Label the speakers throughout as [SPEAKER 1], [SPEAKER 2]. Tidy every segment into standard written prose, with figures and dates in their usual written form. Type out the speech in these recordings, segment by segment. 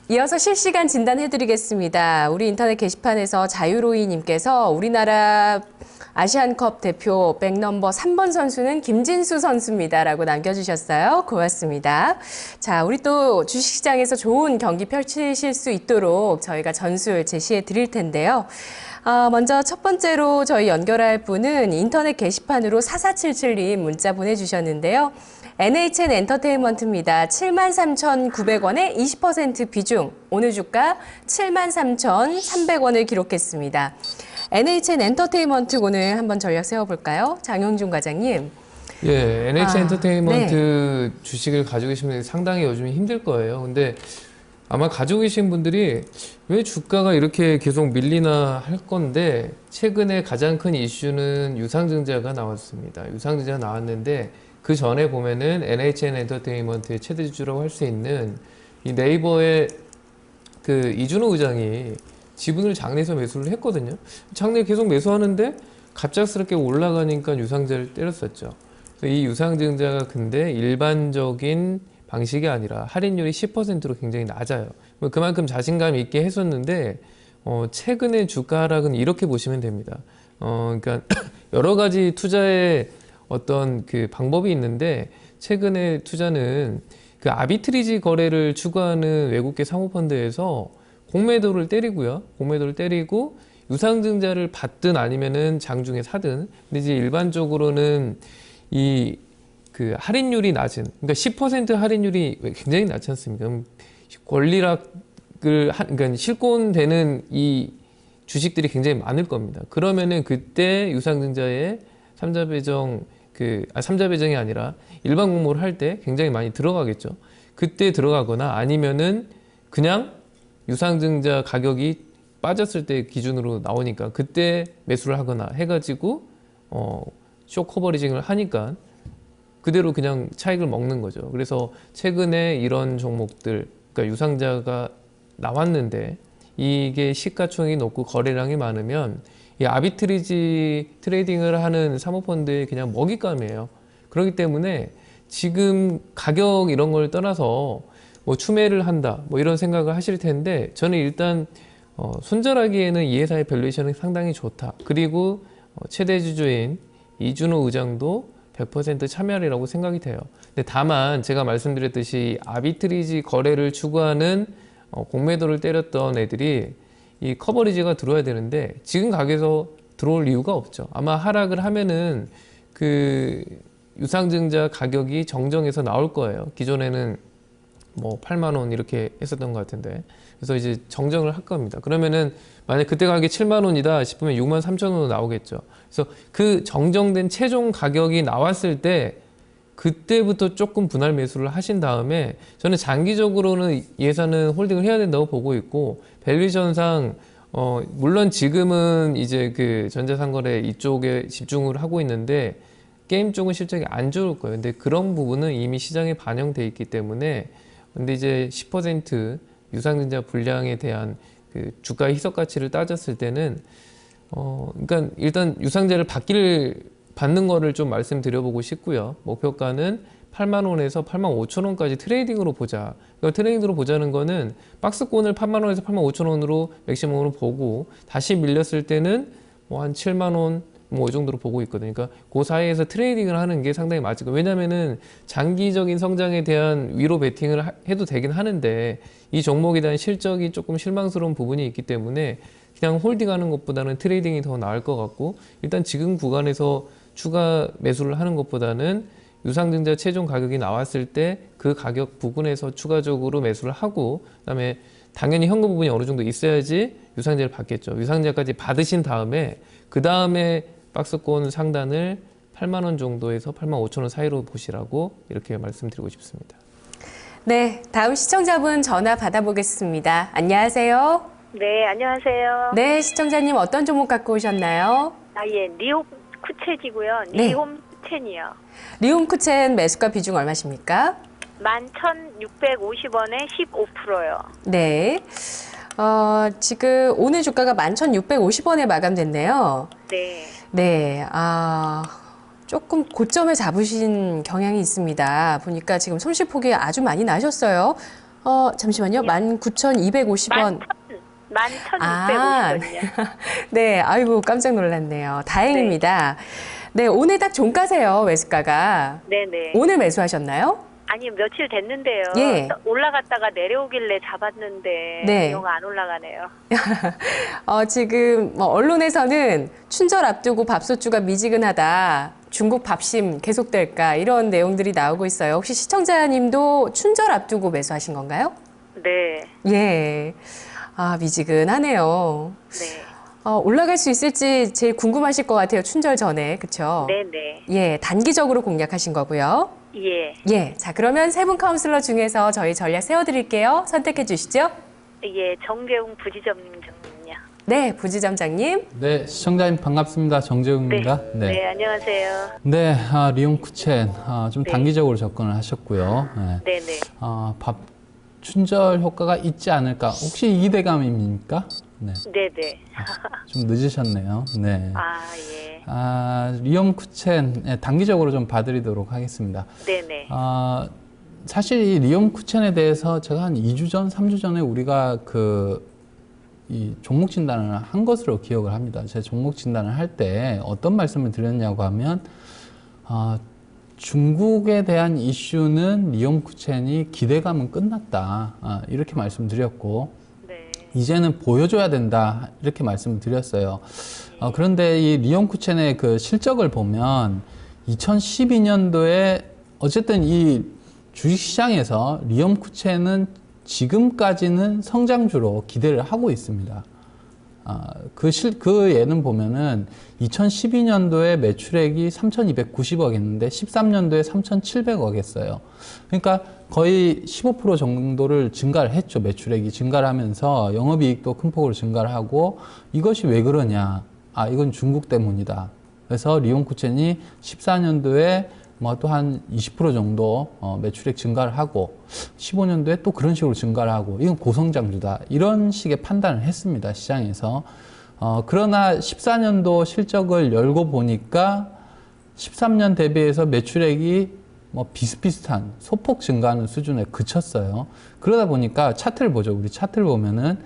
[SPEAKER 1] 이어서 실시간 진단해드리겠습니다. 우리 인터넷 게시판에서 자유로이님께서 우리나라 아시안컵 대표 백넘버 3번 선수는 김진수 선수입니다라고 남겨주셨어요. 고맙습니다. 자, 우리 또 주식시장에서 좋은 경기 펼치실 수 있도록 저희가 전술 제시해 드릴 텐데요. 먼저 첫 번째로 저희 연결할 분은 인터넷 게시판으로 4477님 문자 보내주셨는데요. NHN 엔터테인먼트입니다. 73,900원에 20% 비중, 오늘 주가 73,300원을 기록했습니다. NHN 엔터테인먼트 오늘 한번 전략 세워볼까요? 장영준 과장님.
[SPEAKER 2] 예, NHN 엔터테인먼트
[SPEAKER 1] 네.
[SPEAKER 2] 주식을 가지고 계신 분들이 상당히 요즘에 힘들 거예요. 근데 아마 가지고 계신 분들이 왜 주가가 이렇게 계속 밀리나 할 건데, 최근에 가장 큰 이슈는 유상증자가 나왔습니다. 유상증자가 나왔는데 그 전에 보면은 NHN 엔터테인먼트의 최대 주주라고 할 수 있는 이 네이버의 그 이준호 의장이 지분을 장내에서 매수를 했거든요. 장내에 계속 매수하는데 갑작스럽게 올라가니까 유상증자를 때렸었죠. 이 유상증자가 근데 일반적인 방식이 아니라 할인율이 10%로 굉장히 낮아요. 그만큼 자신감 있게 했었는데 최근의 주가 하락은 이렇게 보시면 됩니다. 그러니까 여러 가지 투자의 어떤 그 방법이 있는데, 최근에 투자는 그 아비트리지 거래를 추구하는 외국계 사모펀드에서 공매도를 때리고요. 공매도를 때리고 유상증자를 받든 아니면은 장중에 사든. 근데 이제 일반적으로는 이 그 할인율이 낮은, 그러니까 10% 할인율이 굉장히 낮지 않습니까? 권리락을 그러니까 실권되는 이 주식들이 굉장히 많을 겁니다. 그러면은 그때 유상증자의 삼자 배정 삼자 배정이 아니라 일반 공모를 할 때 굉장히 많이 들어가겠죠. 그때 들어가거나 아니면은 그냥 유상증자 가격이 빠졌을 때 기준으로 나오니까 그때 매수를 하거나 해가지고 숏 커버리징을 하니까 그대로 그냥 차익을 먹는 거죠. 그래서 최근에 이런 종목들, 그러니까 유상자가 나왔는데 이게 시가총액이 높고 거래량이 많으면 이 아비트리지 트레이딩을 하는 사모펀드의 그냥 먹잇감이에요. 그렇기 때문에 지금 가격 이런 걸 떠나서 뭐 추매를 한다 뭐 이런 생각을 하실 텐데, 저는 일단 손절하기에는 이 회사의 밸류에이션이 상당히 좋다. 그리고 최대 주주인 이준호 의장도 100% 참여하리라고 생각이 돼요. 근데 다만 제가 말씀드렸듯이 아비트리지 거래를 추구하는 공매도를 때렸던 애들이 이 커버리지가 들어와야 되는데 지금 가격에서 들어올 이유가 없죠. 아마 하락을 하면은 그 유상증자 가격이 정정해서 나올 거예요. 기존에는 뭐 8만 원 이렇게 했었던 것 같은데, 그래서 이제 정정을 할 겁니다. 그러면은 만약 그때 가격이 7만 원이다 싶으면 6만 3천 원으로 나오겠죠. 그래서 그 정정된 최종 가격이 나왔을 때 그때부터 조금 분할 매수를 하신 다음에, 저는 장기적으로는 예산은 홀딩을 해야 된다고 보고 있고, 밸류에이션상 물론 지금은 이제 그 전자상거래 이쪽에 집중을 하고 있는데 게임 쪽은 실적이 안 좋을 거예요. 근데 그런 부분은 이미 시장에 반영돼 있기 때문에, 근데 이제 10% 유상증자 분량에 대한 그 주가 희석 가치를 따졌을 때는 그러니까 일단 유상증자를 받는 거를 좀 말씀드려보고 싶고요. 목표가는 8만 원에서 8만 5천 원까지 트레이딩으로 보자. 그러니까 트레이딩으로 보자는 거는 박스권을 8만 원에서 8만 5천 원으로 맥시멈으로 보고 다시 밀렸을 때는 뭐 한 7만 원 뭐 이 정도로 보고 있거든요. 그러니까 그 사이에서 트레이딩을 하는 게 상당히 맞을 거예요. 왜냐면은 장기적인 성장에 대한 위로 베팅을 해도 되긴 하는데 이 종목에 대한 실적이 조금 실망스러운 부분이 있기 때문에 그냥 홀딩하는 것보다는 트레이딩이 더 나을 것 같고, 일단 지금 구간에서 추가 매수를 하는 것보다는 유상증자 최종 가격이 나왔을 때 그 가격 부근에서 추가적으로 매수를 하고, 그다음에 당연히 현금 부분이 어느 정도 있어야지 유상증자를 받겠죠. 유상증자까지 받으신 다음에 그 다음에 박스권 상단을 8만 원 정도에서 8만 5천 원 사이로 보시라고 이렇게 말씀드리고 싶습니다.
[SPEAKER 1] 네, 다음 시청자분 전화 받아보겠습니다. 안녕하세요.
[SPEAKER 3] 네, 안녕하세요.
[SPEAKER 1] 네, 시청자님 어떤 종목 갖고 오셨나요?
[SPEAKER 3] 예, 리홈 쿠첸이고요.
[SPEAKER 1] 네.
[SPEAKER 3] 리홈 쿠첸이요.
[SPEAKER 1] 리움쿠첸 매수가 비중 얼마십니까?
[SPEAKER 3] 11,650원에 15%요.
[SPEAKER 1] 네. 지금 오늘 주가가 11,650원에 마감됐네요.
[SPEAKER 3] 네.
[SPEAKER 1] 네, 조금 고점을 잡으신 경향이 있습니다. 보니까 지금 손실폭이 아주 많이 나셨어요. 잠시만요. 19,250원.
[SPEAKER 3] 11,650원이요.
[SPEAKER 1] 네, 아이고 깜짝 놀랐네요. 다행입니다. 네, 오늘 딱 종가세요, 매수가가.
[SPEAKER 3] 네네.
[SPEAKER 1] 오늘 매수하셨나요?
[SPEAKER 3] 아니, 며칠 됐는데요.
[SPEAKER 1] 예.
[SPEAKER 3] 올라갔다가 내려오길래 잡았는데,
[SPEAKER 1] 네.
[SPEAKER 3] 이거 안 올라가네요.
[SPEAKER 1] 지금 언론에서는 춘절 앞두고 밥솥주가 미지근하다. 중국 밥심 계속될까 이런 내용들이 나오고 있어요. 혹시 시청자님도 춘절 앞두고 매수하신 건가요?
[SPEAKER 3] 네.
[SPEAKER 1] 예. 미지근하네요.
[SPEAKER 3] 네.
[SPEAKER 1] 올라갈 수 있을지 제일 궁금하실 것 같아요. 춘절 전에. 그쵸?
[SPEAKER 3] 네네.
[SPEAKER 1] 예, 단기적으로 공략하신 거고요.
[SPEAKER 3] 예.
[SPEAKER 1] 예, 자 그러면 세 분 카운슬러 중에서 저희 전략 세워드릴게요. 선택해 주시죠.
[SPEAKER 3] 예, 정재웅 부지점장님요.
[SPEAKER 1] 네, 부지점장님.
[SPEAKER 4] 네, 시청자님 반갑습니다. 정재웅입니다.
[SPEAKER 3] 네, 안녕하세요.
[SPEAKER 4] 네, 리온 쿠첸 좀
[SPEAKER 3] 네.
[SPEAKER 4] 단기적으로 접근을 하셨고요. 네.
[SPEAKER 3] 네네.
[SPEAKER 4] 춘절 효과가 있지 않을까? 혹시 이기대감입니까? 네,
[SPEAKER 3] 네네.
[SPEAKER 4] 좀 늦으셨네요. 네.
[SPEAKER 3] 예.
[SPEAKER 4] 리온 쿠첸 단기적으로 좀 봐드리도록 하겠습니다.
[SPEAKER 3] 네네.
[SPEAKER 4] 사실 이 리온 쿠첸에 대해서 제가 한 2주 전, 3주 전에 우리가 이 종목 진단을 한 것으로 기억을 합니다. 제가 종목 진단을 할 때 어떤 말씀을 드렸냐고 하면, 중국에 대한 이슈는 리온 쿠첸이 기대감은 끝났다. 이렇게 말씀드렸고,
[SPEAKER 3] 네.
[SPEAKER 4] 이제는 보여줘야 된다. 이렇게 말씀을 드렸어요. 그런데 이 리온 쿠첸의 그 실적을 보면 2012년도에 어쨌든 이 주식시장에서 리온 쿠첸은 지금까지는 성장주로 기대를 하고 있습니다. 그 예는 보면은 2012년도에 매출액이 3,290억이었는데 13년도에 3,700억 했어요. 그러니까 거의 15% 정도를 증가를 했죠. 매출액이 증가를 하면서 영업이익도 큰 폭으로 증가를 하고, 이것이 왜 그러냐? 이건 중국 때문이다. 그래서 리온 쿠첸이 14년도에 또 한 20% 정도 매출액 증가를 하고 15년도에 또 그런 식으로 증가를 하고, 이건 고성장주다, 이런 식의 판단을 했습니다, 시장에서. 그러나 14년도 실적을 열고 보니까 13년 대비해서 매출액이 비슷비슷한 소폭 증가하는 수준에 그쳤어요. 그러다 보니까 차트를 보죠. 우리 차트를 보면은,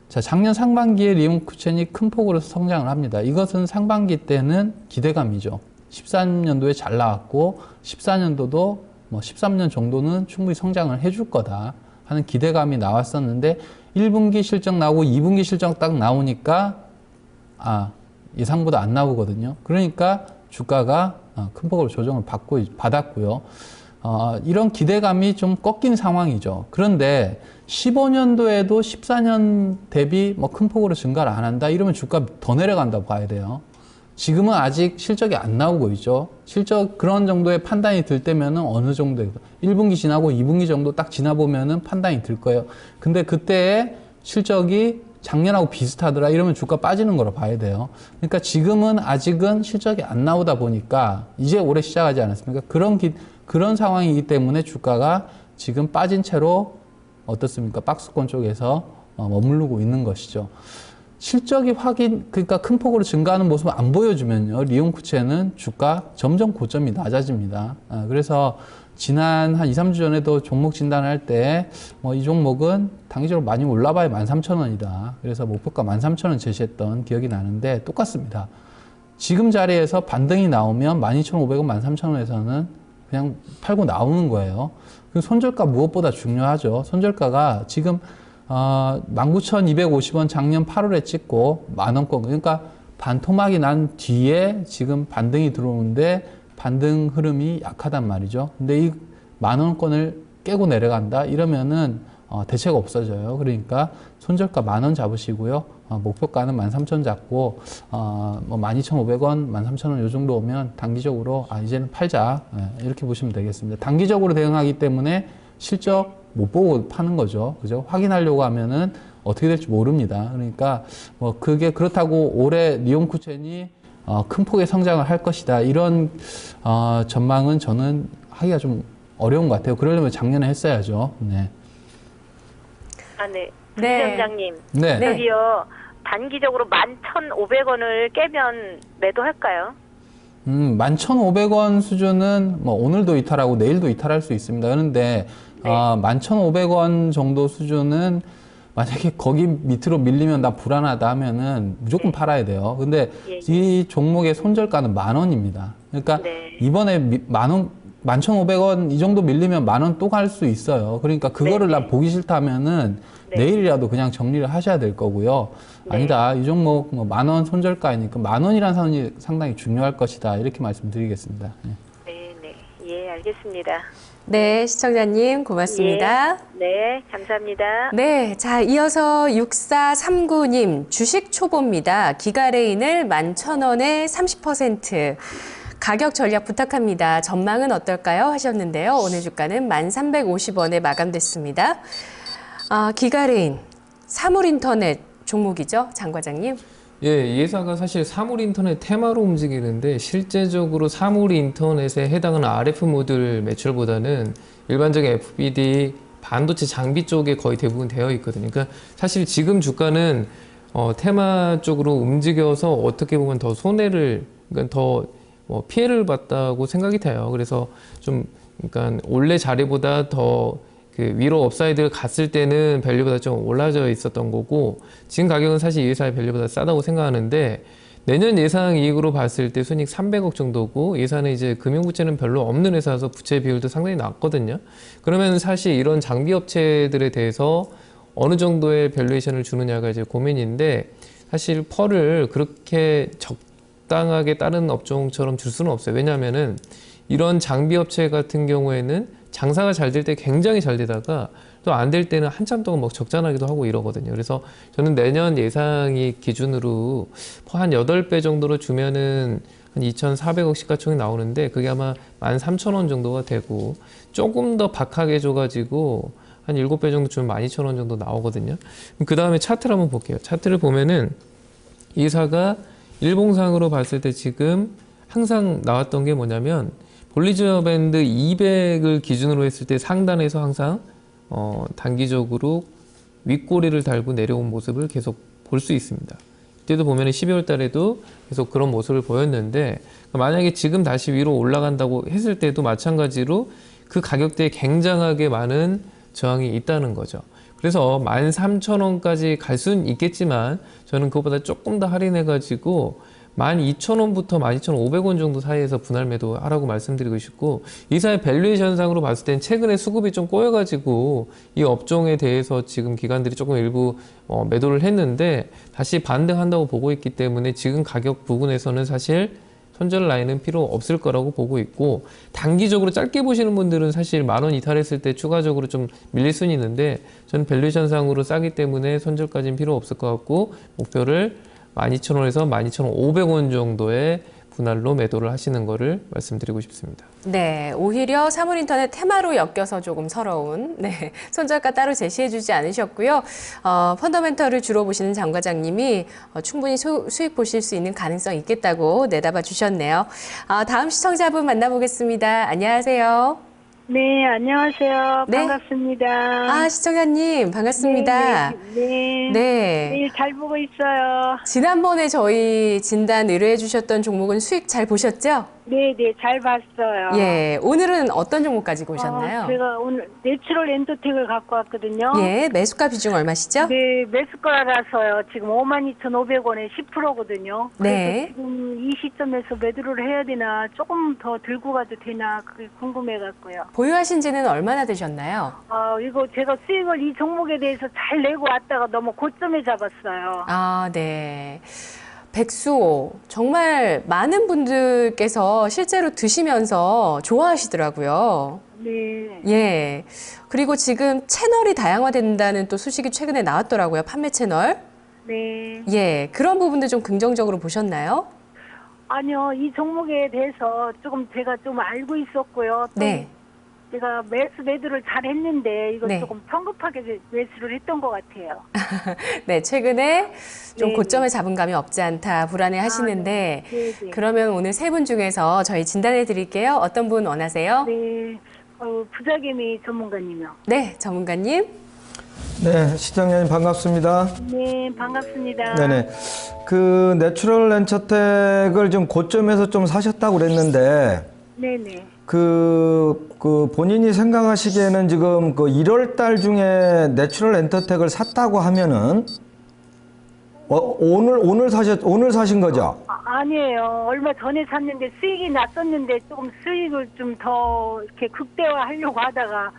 [SPEAKER 4] 자, 작년 상반기에 리온 쿠첸이 큰 폭으로 성장을 합니다. 이것은 상반기 때는 기대감이죠. 13년도에 잘 나왔고 14년도도 13년 정도는 충분히 성장을 해줄 거다 하는 기대감이 나왔었는데, 1분기 실적 나오고 2분기 실적 딱 나오니까 예상보다 안 나오거든요. 그러니까 주가가 큰 폭으로 조정을 받았고요. 이런 기대감이 좀 꺾인 상황이죠. 그런데 15년도에도 14년 대비 큰 폭으로 증가를 안 한다, 이러면 주가 더 내려간다고 봐야 돼요. 지금은 아직 실적이 안 나오고 있죠. 실적 그런 정도의 판단이 들 때면은 어느 정도 1분기 지나고 2분기 정도 딱 지나보면은 판단이 들 거예요. 근데 그때 실적이 작년하고 비슷하더라, 이러면 주가 빠지는 거로 봐야 돼요. 그러니까 지금은 아직은 실적이 안 나오다 보니까, 이제 올해 시작하지 않았습니까? 그런 상황이기 때문에 주가가 지금 빠진 채로 어떻습니까? 박스권 쪽에서 머무르고 있는 것이죠. 실적이 그러니까 큰 폭으로 증가하는 모습을 안 보여주면요, 리온 쿠첸은 주가 점점 고점이 낮아집니다. 그래서 지난 한 2, 3주 전에도 종목 진단을 할 때 이 종목은 단기적으로 많이 올라봐야 13,000원이다. 그래서 목표가 13,000원 제시했던 기억이 나는데, 똑같습니다. 지금 자리에서 반등이 나오면 12,500원, 13,000원에서는 그냥 팔고 나오는 거예요. 그리고 손절가 무엇보다 중요하죠. 손절가가 지금 19,250원 작년 8월에 찍고 만원권, 그러니까 반토막이 난 뒤에 지금 반등이 들어오는데 반등 흐름이 약하단 말이죠. 근데 이 만원권을 깨고 내려간다 이러면은 대체가 없어져요. 그러니까 손절가 10,000원 잡으시고요. 목표가는 13,000원 잡고 12,500원, 13,000원 요 정도 오면 단기적으로 이제는 팔자, 이렇게 보시면 되겠습니다. 단기적으로 대응하기 때문에 실적 못 보고 파는 거죠. 그죠? 확인하려고 하면은 어떻게 될지 모릅니다. 그러니까 그게 그렇다고 올해 리온 쿠첸이 큰 폭의 성장을 할 것이다, 이런 전망은 저는 하기가 좀 어려운 것 같아요. 그러려면 작년에 했어야죠. 네.
[SPEAKER 3] 네.
[SPEAKER 1] 네.
[SPEAKER 3] 부지점장님.
[SPEAKER 4] 네.
[SPEAKER 3] 저기요, 단기적으로 11,500원을 깨면 매도할까요?
[SPEAKER 4] 11,500원 수준은 오늘도 이탈하고 내일도 이탈할 수 있습니다. 그런데
[SPEAKER 3] 네.
[SPEAKER 4] 11,500원 정도 수준은 만약에 거기 밑으로 밀리면 나 불안하다 하면은 무조건 팔아야 돼요. 근데
[SPEAKER 3] 예,
[SPEAKER 4] 이 종목의 손절가는 10,000원입니다. 그러니까
[SPEAKER 3] 네.
[SPEAKER 4] 이번에 11,500원 이 정도 밀리면 10,000원 또 갈 수 있어요. 그러니까 그거를
[SPEAKER 3] 네,
[SPEAKER 4] 나
[SPEAKER 3] 네.
[SPEAKER 4] 보기 싫다면은
[SPEAKER 3] 네.
[SPEAKER 4] 내일이라도 그냥 정리를 하셔야 될 거고요.
[SPEAKER 3] 네.
[SPEAKER 4] 아니다. 이 종목 뭐 10,000원 손절가이니까 10,000원이라는 선이 상당히 중요할 것이다. 이렇게 말씀드리겠습니다. 예.
[SPEAKER 3] 네, 네. 예, 알겠습니다.
[SPEAKER 1] 네, 시청자님 고맙습니다.
[SPEAKER 3] 예, 네, 감사합니다.
[SPEAKER 1] 네, 자, 이어서 6439님 주식 초보입니다. 기가레인을 11,000원에 30%. 가격 전략 부탁합니다. 전망은 어떨까요? 하셨는데요. 오늘 주가는 1,350원에 마감됐습니다. 기가레인, 사물인터넷 종목이죠, 장 과장님?
[SPEAKER 2] 예, 이 회사가 사실 사물인터넷 테마로 움직이는데 실제적으로 사물인터넷에 해당하는 RF 모듈 매출보다는 일반적인 FPD, 반도체 장비 쪽에 거의 대부분 되어 있거든요. 그러니까 사실 지금 주가는 테마 쪽으로 움직여서 어떻게 보면 더 손해를, 그러니까 더 피해를 봤다고 생각이 돼요. 그래서 좀, 그러니까 원래 자리보다 더 그 위로 업사이드를 갔을 때는 밸류보다 좀 올라져 있었던 거고, 지금 가격은 사실 이 회사의 밸류보다 싸다고 생각하는데, 내년 예상 이익으로 봤을 때 순이익 300억 정도고, 예산에 이제 금융부채는 별로 없는 회사라서 부채 비율도 상당히 낮거든요. 그러면 사실 이런 장비 업체들에 대해서 어느 정도의 밸류에이션을 주느냐가 이제 고민인데, 사실 펄을 그렇게 적당하게 다른 업종처럼 줄 수는 없어요. 왜냐하면은 이런 장비 업체 같은 경우에는 장사가 잘 될 때 굉장히 잘 되다가 또 안 될 때는 한참 동안 막 적자나기도 하고 이러거든요. 그래서 저는 내년 예상이 기준으로 한 8배 정도로 주면은 한 2,400억 시가총이 나오는데, 그게 아마 13,000원 정도가 되고, 조금 더 박하게 줘가지고 한 7배 정도 주면 12,000원 정도 나오거든요. 그 다음에 차트를 한번 볼게요. 차트를 보면은 이 회사가 일봉상으로 봤을 때 지금 항상 나왔던 게 뭐냐면, 볼리저 밴드 200을 기준으로 했을 때 상단에서 항상 단기적으로 윗꼬리를 달고 내려온 모습을 계속 볼 수 있습니다. 이때도 보면 12월 달에도 계속 그런 모습을 보였는데, 만약에 지금 다시 위로 올라간다고 했을 때도 마찬가지로 그 가격대에 굉장하게 많은 저항이 있다는 거죠. 그래서 13,000원까지 갈 수는 있겠지만 저는 그것보다 조금 더 할인해가지고 12,000원부터 12,500원 정도 사이에서 분할 매도하라고 말씀드리고 싶고, 이사의 밸류에이션상으로 봤을 땐 최근에 수급이 좀 꼬여가지고 이 업종에 대해서 지금 기관들이 조금 일부 매도를 했는데 다시 반등한다고 보고 있기 때문에 지금 가격 부분에서는 사실 손절 라인은 필요 없을 거라고 보고 있고, 단기적으로 짧게 보시는 분들은 사실 10,000원 이탈했을 때 추가적으로 좀 밀릴 수는 있는데, 저는 밸류에이션상으로 싸기 때문에 손절까지는 필요 없을 것 같고, 목표를 12,000원에서 12,500원 정도의 분할로 매도를 하시는 거를 말씀드리고 싶습니다.
[SPEAKER 1] 네, 오히려 사물인터넷 테마로 엮여서 조금 서러운 손절가 따로 제시해주지 않으셨고요. 펀더멘털을 주로 보시는 장 과장님이 충분히 수익 보실 수 있는 가능성이 있겠다고 내다봐 주셨네요. 다음 시청자분 만나보겠습니다. 안녕하세요.
[SPEAKER 5] 네, 안녕하세요.
[SPEAKER 1] 네.
[SPEAKER 5] 반갑습니다.
[SPEAKER 1] 시청자님 반갑습니다.
[SPEAKER 5] 네.
[SPEAKER 1] 네.
[SPEAKER 5] 네, 잘 보고 있어요.
[SPEAKER 1] 지난번에 저희 진단 의뢰해 주셨던 종목은 수익 잘 보셨죠?
[SPEAKER 5] 네, 네, 잘 봤어요.
[SPEAKER 1] 예, 오늘은 어떤 종목 가지고 오셨나요?
[SPEAKER 5] 제가 오늘 내추럴 엔도텍을 갖고 왔거든요.
[SPEAKER 1] 예, 매수가 비중 얼마시죠?
[SPEAKER 5] 네, 매수가라서요. 지금 52,500원에 10%거든요.
[SPEAKER 1] 네.
[SPEAKER 5] 그래서 지금 이 시점에서 매도를 해야 되나, 조금 더 들고 가도 되나, 그게 궁금해갖고요.
[SPEAKER 1] 보유하신 지는 얼마나 되셨나요?
[SPEAKER 5] 이거 제가 수익을 이 종목에 대해서 잘 내고 왔다가 너무 고점에 잡았어요.
[SPEAKER 1] 네. 백수호 정말 많은 분들께서 실제로 드시면서 좋아하시더라고요.
[SPEAKER 5] 네.
[SPEAKER 1] 예. 그리고 지금 채널이 다양화된다는 또 소식이 최근에 나왔더라고요. 판매 채널.
[SPEAKER 5] 네.
[SPEAKER 1] 예. 그런 부분들 좀 긍정적으로 보셨나요?
[SPEAKER 5] 아니요, 이 종목에 대해서 조금 제가 좀 알고 있었고요. 또
[SPEAKER 1] 네.
[SPEAKER 5] 제가 매도를 잘 했는데, 이거
[SPEAKER 1] 네.
[SPEAKER 5] 조금 성급하게 매수를 했던 것 같아요.
[SPEAKER 1] 네, 최근에 좀
[SPEAKER 5] 네.
[SPEAKER 1] 고점을 잡은 감이 없지 않다 불안해 하시는데,
[SPEAKER 5] 네, 네.
[SPEAKER 1] 그러면 오늘 세 분 중에서 저희 진단해 드릴게요. 어떤 분 원하세요?
[SPEAKER 5] 네, 부자개미 전문가님이요.
[SPEAKER 1] 네, 전문가님.
[SPEAKER 6] 네, 시장님 반갑습니다.
[SPEAKER 5] 네, 반갑습니다.
[SPEAKER 6] 네네. 그 내추럴 렌처텍을 좀 고점에서 좀 사셨다고 그랬는데
[SPEAKER 5] 네네.
[SPEAKER 6] 그 본인이 생각하시기에는 지금 그 1월 달 중에 내추럴 엔터텍을 샀다고 하면은 오늘 사신 거죠?
[SPEAKER 5] 아니에요. 얼마 전에 샀는데 수익이 났었는데 조금 수익을 좀 더 이렇게 극대화하려고 하다가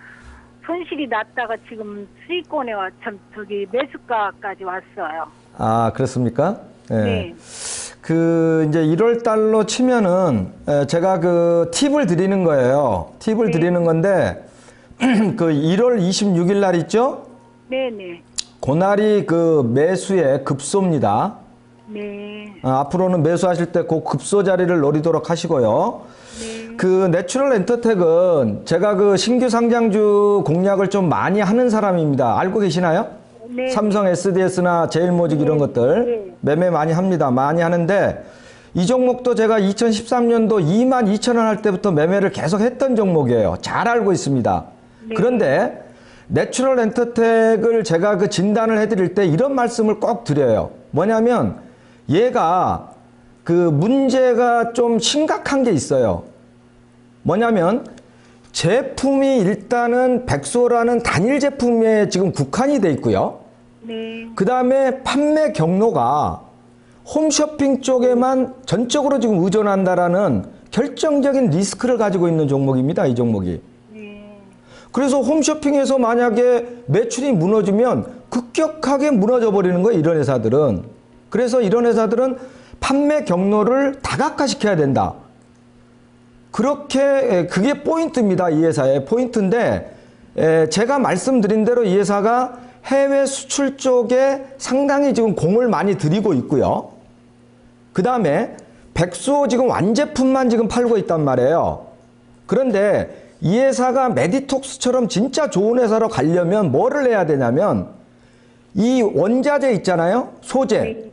[SPEAKER 5] 손실이 났다가 지금 수익권에 매수가까지 왔어요.
[SPEAKER 6] 아, 그렇습니까?
[SPEAKER 5] 네.
[SPEAKER 6] 그 이제 1월 달로 치면은 제가 그 팁을 드리는 거예요. 팁을 드리는 건데 그 1월 26일 날 있죠?
[SPEAKER 5] 네네.
[SPEAKER 6] 그날이 그 매수의 급소입니다.
[SPEAKER 5] 네.
[SPEAKER 6] 앞으로는 매수하실 때 그 급소 자리를 노리도록 하시고요. 그 내추럴 엔터텍은 제가 그 신규 상장주 공략을 좀 많이 하는 사람입니다. 알고 계시나요?
[SPEAKER 5] 네.
[SPEAKER 6] 삼성 SDS나 제일모직 이런 것들 매매 많이 합니다. 많이 하는데 이 종목도 제가 2013년도 22,000원 할 때부터 매매를 계속 했던 종목이에요. 잘 알고 있습니다. 그런데 내추럴 엔터텍을 제가 그 진단을 해드릴 때 이런 말씀을 꼭 드려요. 뭐냐면 얘가 그 문제가 좀 심각한 게 있어요. 뭐냐면 제품이 일단은 백소라는 단일 제품에 지금 국한이 돼 있고요.
[SPEAKER 5] 네.
[SPEAKER 6] 그 다음에 판매 경로가 홈쇼핑 쪽에만 전적으로 지금 의존한다라는 결정적인 리스크를 가지고 있는 종목입니다. 이 종목이. 그래서 홈쇼핑에서 만약에 매출이 무너지면 급격하게 무너져 버리는 거예요. 이런 회사들은. 그래서 이런 회사들은 판매 경로를 다각화시켜야 된다. 그렇게 그게 포인트입니다. 이 회사의 포인트인데 제가 말씀드린 대로 이 회사가 해외 수출 쪽에 상당히 지금 공을 많이 들이고 있고요. 그 다음에 백소 지금 완제품만 지금 팔고 있단 말이에요. 그런데 이 회사가 메디톡스처럼 진짜 좋은 회사로 가려면 뭐를 해야 되냐면 이 원자재 있잖아요. 소재.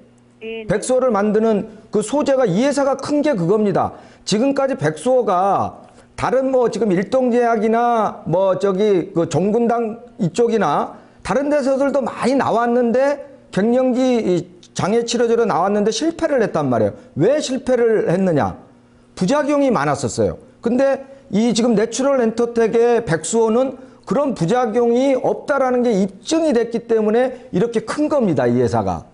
[SPEAKER 6] 백소를 만드는 그 소재가 이 회사가 큰 게 그겁니다. 지금까지 백소가 다른 뭐 지금 일동제약이나 뭐 저기 그 종근당 이쪽이나 다른 데서들도 많이 나왔는데 갱년기 장애 치료제로 나왔는데 실패를 했단 말이에요. 왜 실패를 했느냐? 부작용이 많았었어요. 근데 이 지금 내추럴 엔터텍의 백수호는 그런 부작용이 없다라는 게 입증이 됐기 때문에 이렇게 큰 겁니다. 이 회사가.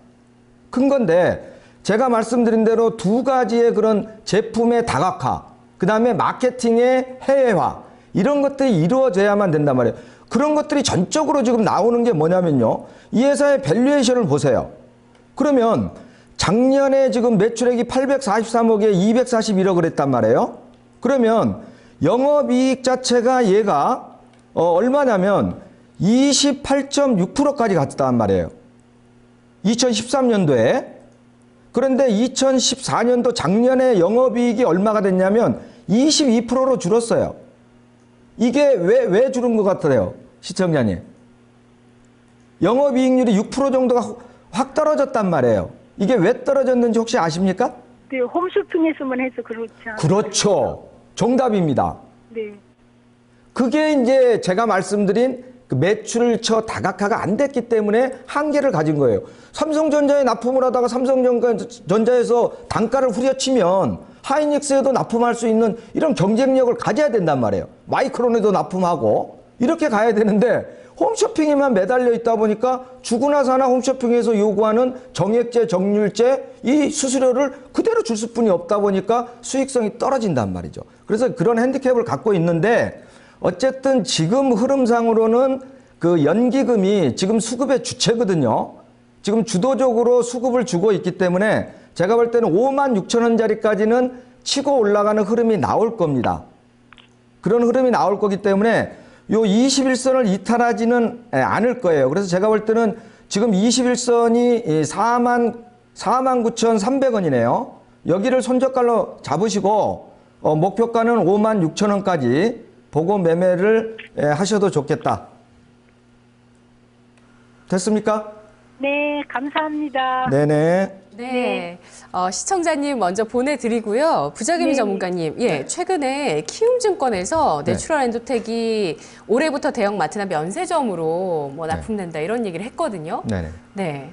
[SPEAKER 6] 큰 건데 제가 말씀드린 대로 두 가지의 그런 제품의 다각화, 그 다음에 마케팅의 해외화 이런 것들이 이루어져야만 된단 말이에요. 그런 것들이 전적으로 지금 나오는 게 뭐냐면요. 이 회사의 밸류에이션을 보세요. 그러면 작년에 지금 매출액이 843억에 241억을 했단 말이에요. 그러면 영업이익 자체가 얘가 얼마냐면 28.6%까지 갔단 말이에요. 2013년도에. 그런데 2014년도 작년에 영업이익이 얼마가 됐냐면 22%로 줄었어요. 이게 왜 줄은 것 같아요? 시청자님. 영업이익률이 6% 정도가 확 떨어졌단 말이에요. 이게 왜 떨어졌는지 혹시 아십니까?
[SPEAKER 5] 네, 홈쇼핑에서만 해서 그렇지 않아요.
[SPEAKER 6] 그렇죠. 정답입니다.
[SPEAKER 5] 네.
[SPEAKER 6] 그게 이제 제가 말씀드린 그 매출처 다각화가 안 됐기 때문에 한계를 가진 거예요. 삼성전자에 납품을 하다가 삼성전자에서 단가를 후려치면 하이닉스에도 납품할 수 있는 이런 경쟁력을 가져야 된단 말이에요. 마이크론에도 납품하고 이렇게 가야 되는데 홈쇼핑에만 매달려 있다 보니까 주구나 사나 홈쇼핑에서 요구하는 정액제, 정률제 이 수수료를 그대로 줄 수뿐이 없다 보니까 수익성이 떨어진단 말이죠. 그래서 그런 핸디캡을 갖고 있는데 어쨌든 지금 흐름상으로는 그 연기금이 지금 수급의 주체거든요. 지금 주도적으로 수급을 주고 있기 때문에 제가 볼 때는 56,000원짜리까지는 치고 올라가는 흐름이 나올 겁니다. 그런 흐름이 나올 거기 때문에 요 21선을 이탈하지는 않을 거예요. 그래서 제가 볼 때는 지금 21선이 49,300원이네요. 여기를 손절가로 잡으시고 목표가는 56,000원까지 보고 매매를 하셔도 좋겠다. 됐습니까?
[SPEAKER 5] 네, 감사합니다.
[SPEAKER 6] 네네.
[SPEAKER 1] 네. 시청자님 먼저 보내드리고요. 부자기미
[SPEAKER 5] 네.
[SPEAKER 1] 전문가님, 최근에 키움증권에서 내추럴 엔도텍이 올해부터 대형 마트나 면세점으로 뭐 납품된다 이런 얘기를 했거든요.
[SPEAKER 6] 네네.
[SPEAKER 1] 네.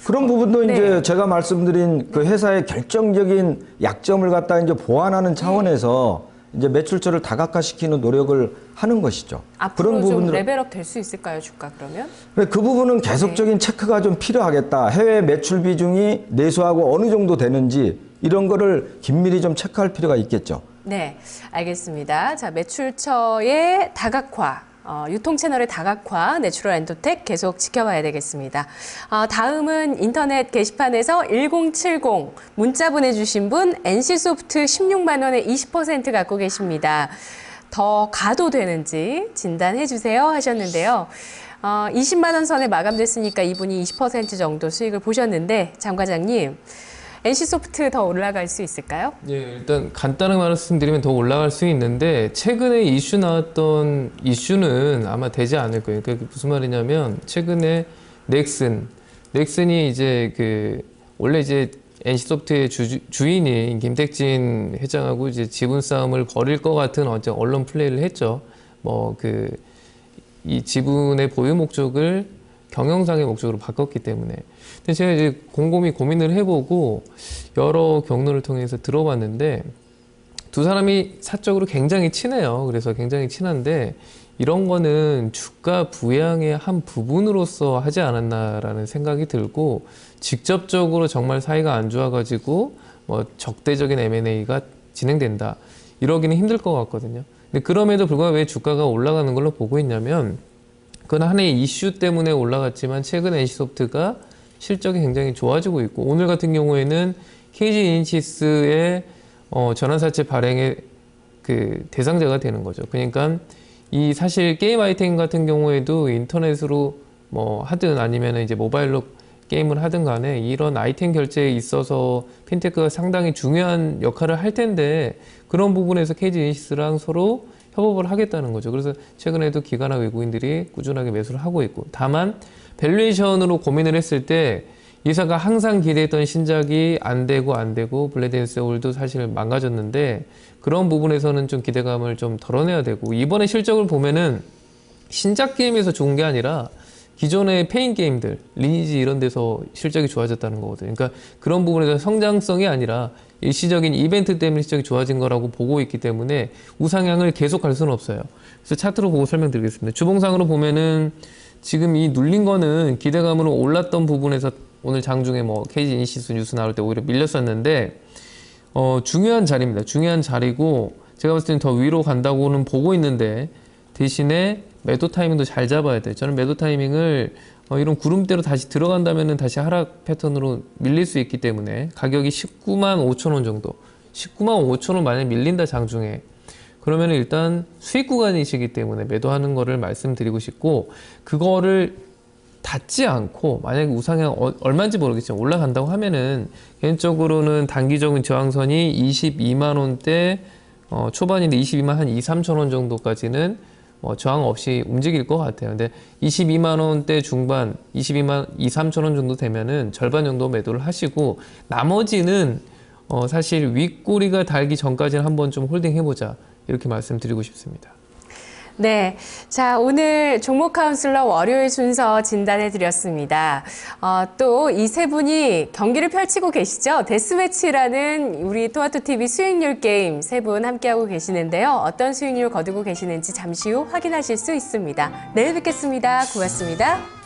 [SPEAKER 6] 그런 부분도
[SPEAKER 1] 네.
[SPEAKER 6] 이제 제가 말씀드린 그 회사의 결정적인 약점을 갖다 이제 보완하는 차원에서 이제 매출처를 다각화시키는 노력을 하는 것이죠.
[SPEAKER 1] 앞으로 좀 레벨업 될 수 있을까요, 주가 그러면?
[SPEAKER 6] 그 부분은 계속적인 체크가 좀 필요하겠다. 해외 매출 비중이 내수하고 어느 정도 되는지 이런 거를 긴밀히 좀 체크할 필요가 있겠죠.
[SPEAKER 1] 네, 알겠습니다. 자, 매출처의 다각화. 유통 채널의 다각화, 내추럴 엔도텍 계속 지켜봐야 되겠습니다. 다음은 인터넷 게시판에서 1070 문자 보내주신 분 NC소프트 16만 원에 20% 갖고 계십니다. 더 가도 되는지 진단해 주세요 하셨는데요. 20만 원 선에 마감됐으니까 이분이 20% 정도 수익을 보셨는데 장 과장님, NC소프트 더 올라갈 수 있을까요?
[SPEAKER 2] 예, 일단 간단하게 말씀드리면 더 올라갈 수 있는데 최근에 이슈 나왔던 이슈는 아마 되지 않을 거예요. 그게 무슨 말이냐면 최근에 넥슨이 이제 원래 이제 NC소프트의 주인인 김택진 회장하고 이제 지분 싸움을 벌일 것 같은 어떤 언론 플레이를 했죠. 이 지분의 보유 목적을 경영상의 목적으로 바꿨기 때문에. 근데 제가 이제 곰곰이 고민을 해보고 여러 경로를 통해서 들어봤는데 두 사람이 사적으로 굉장히 친해요. 그래서 굉장히 친한데 이런 거는 주가 부양의 한 부분으로서 하지 않았나라는 생각이 들고 직접적으로 정말 사이가 안 좋아가지고 뭐 적대적인 M&A가 진행된다. 이러기는 힘들 것 같거든요. 근데 그럼에도 불구하고 왜 주가가 올라가는 걸로 보고 있냐면 그건 하나의 이슈 때문에 올라갔지만 최근 NC소프트가 실적이 굉장히 좋아지고 있고 오늘 같은 경우에는 KG 이니시스의 전환사채 발행의 대상자가 되는 거죠. 그러니까 이 사실 게임 아이템 같은 경우에도 인터넷으로 뭐 하든 아니면 이제 모바일로 게임을 하든 간에 이런 아이템 결제에 있어서 핀테크가 상당히 중요한 역할을 할 텐데 그런 부분에서 KG 이니시스랑 서로 협업을 하겠다는 거죠. 그래서 최근에도 기관과 외국인들이 꾸준하게 매수를 하고 있고 다만 밸류에이션으로 고민을 했을 때 이사가 항상 기대했던 신작이 안 되고 블레드 앤 소울도 사실 망가졌는데 그런 부분에서는 좀 기대감을 좀 덜어내야 되고 이번에 실적을 보면은 신작 게임에서 좋은 게 아니라 기존의 페인 게임들, 리니지 이런 데서 실적이 좋아졌다는 거거든요. 그러니까 그런 부분에서 성장성이 아니라 일시적인 이벤트 때문에 실적이 좋아진 거라고 보고 있기 때문에 우상향을 계속 갈 수는 없어요. 그래서 차트로 보고 설명드리겠습니다. 주봉상으로 보면은 지금 이 눌린 거는 기대감으로 올랐던 부분에서 오늘 장중에 뭐 KG 이니시스 뉴스 나올 때 오히려 밀렸었는데 중요한 자리입니다. 중요한 자리고 제가 봤을 때는 더 위로 간다고는 보고 있는데 대신에 매도 타이밍도 잘 잡아야 돼요. 저는 매도 타이밍을 이런 구름대로 다시 들어간다면 다시 하락 패턴으로 밀릴 수 있기 때문에 가격이 19만 5천 원 정도 19만 5천 원 만약에 밀린다 장중에 그러면 일단 수익 구간이시기 때문에 매도하는 거를 말씀드리고 싶고 그거를 닿지 않고 만약에 우상향 얼마인지 모르겠지만 올라간다고 하면은 개인적으로는 단기적인 저항선이 22만 원대 초반인데 22만 한 2, 3천 원 정도까지는 저항 없이 움직일 것 같아요. 근데 22만 원대 중반, 22만 2, 3천 원 정도 되면은 절반 정도 매도를 하시고 나머지는 사실 윗꼬리가 달기 전까지는 한번 좀 홀딩 해보자 이렇게 말씀드리고 싶습니다.
[SPEAKER 1] 네, 자 오늘 종목 카운슬러 월요일 순서 진단해 드렸습니다. 또 이 세 분이 경기를 펼치고 계시죠. 데스매치라는 우리 토마토TV 수익률 게임 세 분 함께하고 계시는데요. 어떤 수익률 거두고 계시는지 잠시 후 확인하실 수 있습니다. 내일 뵙겠습니다. 고맙습니다.